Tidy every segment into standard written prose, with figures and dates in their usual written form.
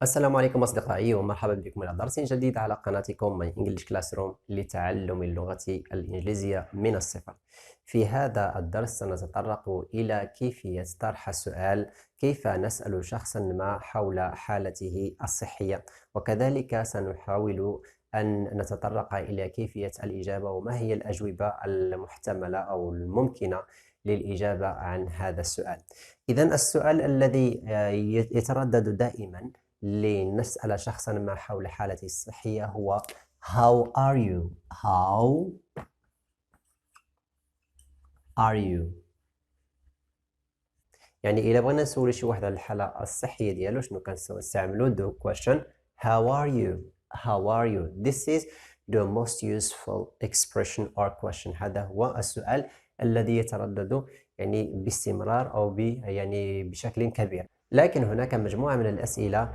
السلام عليكم أصدقائي ومرحبا بكم إلى درس جديد على قناتكم My English Classroom لتعلم اللغة الإنجليزية من الصفر. في هذا الدرس سنتطرق إلى كيفية طرح السؤال كيف نسأل شخصا ما حول حالته الصحية، وكذلك سنحاول أن نتطرق إلى كيفية الإجابة وما هي الأجوبة المحتملة أو الممكنة للإجابة عن هذا السؤال. إذن السؤال الذي يتردد دائما لنسأل شخصا ما حول حالته الصحية هو How are you? How are you? يعني إلا بغينا نسولو شي واحد على الحالة الصحية ديالو شنو كنستعملو the question How are you? How are you? This is the most useful expression or question. هذا هو السؤال الذي يتردد يعني باستمرار أو يعني بشكل كبير. لكن هناك مجموعة من الأسئلة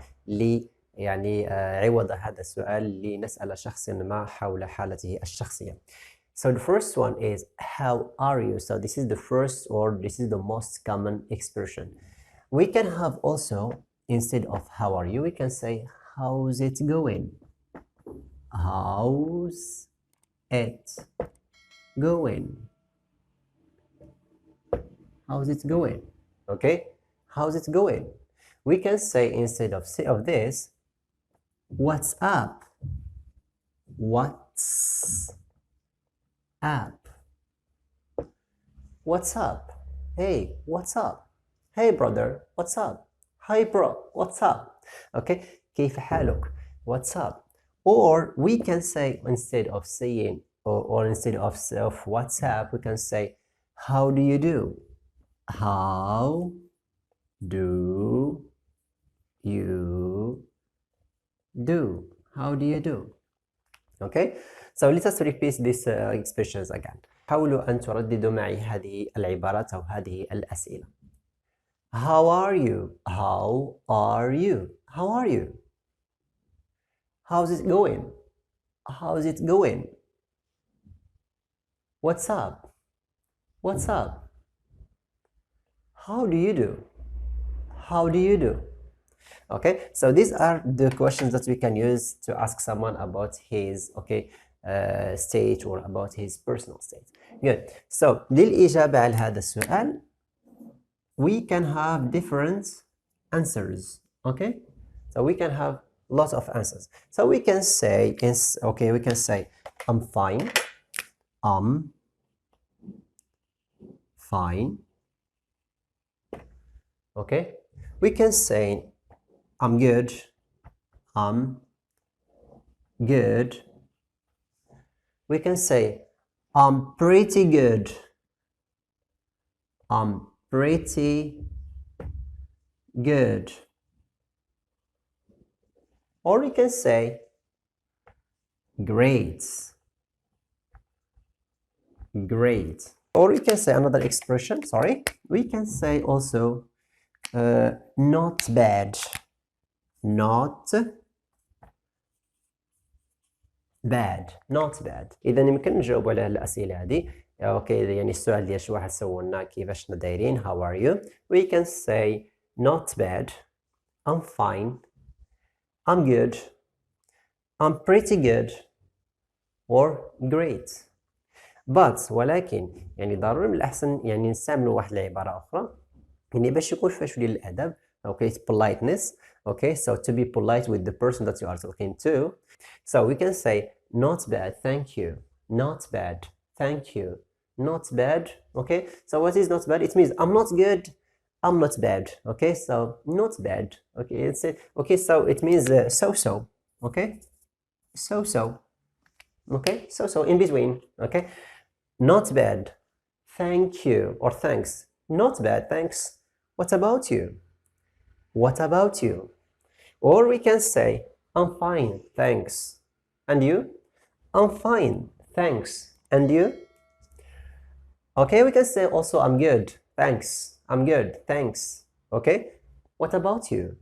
عوض هذا السؤال لنسأل شخص ما حول حالته الشخصية. So the first one is how are you? So this is the first or this is the most common expression. We can have also instead of how are you we can say how's it going? How's it going? How's it going? Okay? How's it going? We can say instead of this, what's up? What's up? What's up? Hey, what's up? Hey brother, what's up? Hi bro, what's up? Okay? كيف حالك? What's up? Or we can say instead of saying or instead of what's up, we can say how do you do? How do you do? How do you do? Okay, so let us repeat these expressions again. حاولوا أن ترددوا معي هذه العبارات أو هذه الأسئلة. How are you? How are you? How are you? How's it going? How's it going? What's up? What's up? How do you do? How do you do? Okay, so these are the questions that we can use to ask someone about his state or about his personal state. Good. So للإجابة على هذا السؤال we can have different answers. Okay, so we can have lots of answers. So we can say we can say I'm fine. I'm fine. Okay, we can say I'm good. I'm good. We can say I'm pretty good. I'm pretty good. Or we can say great. Great. Or we can say another expression, sorry. We can say also not bad. Not bad. Not bad. إذا يمكن نجاوب على الأسئلة هذه. أوكي، يعني السؤال ديال شي واحد سولنا كيفاش دايرين how are you? We can say not bad. I'm fine. I'm good. I'm pretty good. Or great. But ولكن يعني ضروري من الأحسن يعني نستعملوا واحد العبارة أخرى يعني باش يكون فيها شوية الأدب. Okay, it's politeness. Okay, so to be polite with the person that you are talking to. So we can say not bad, thank you. Not bad, thank you. Not bad. Okay, so what is not bad? It means I'm not good, I'm not bad. Okay, so not bad. Okay, it's okay, so it means so. Okay, so. Okay, so in between. Okay, not bad, thank you or thanks. Not bad, thanks. What about you? What about you? Or we can say I'm fine, thanks. And you? I'm fine, thanks. And you? Okay, we can say also I'm good, thanks. I'm good, thanks. Okay, what about you?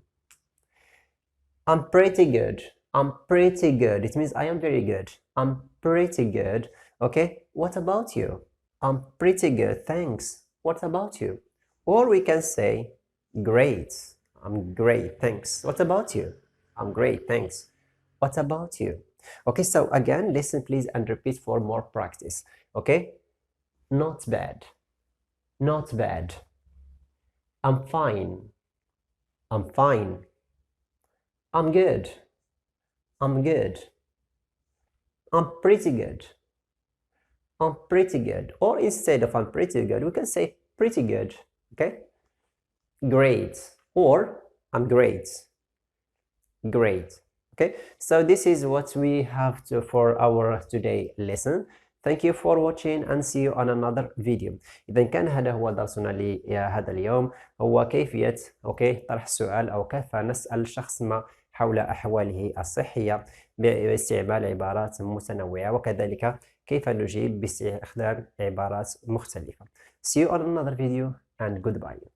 I'm pretty good. I'm pretty good. It means I am very good. I'm pretty good. Okay, what about you? I'm pretty good, thanks. What about you? Or we can say great. I'm great, thanks. What about you? I'm great, thanks. What about you? Okay, so again, listen please and repeat for more practice. Okay? Not bad. Not bad. I'm fine. I'm fine. I'm good. I'm good. I'm pretty good. I'm pretty good. Or instead of I'm pretty good, we can say pretty good. Okay? Great. Or I'm great. Great. Okay, so this is what we have to for our today lesson. Thank you for watching and see you on another video. إذا كان هذا هو درسنا لهذا اليوم، هو كيفية طرح السؤال أو كيف نسأل شخص ما حول أحواله الصحية باستعمال عبارات متنوعة، وكذلك كيف نجيب باستخدام عبارات مختلفة. See you on another video and goodbye.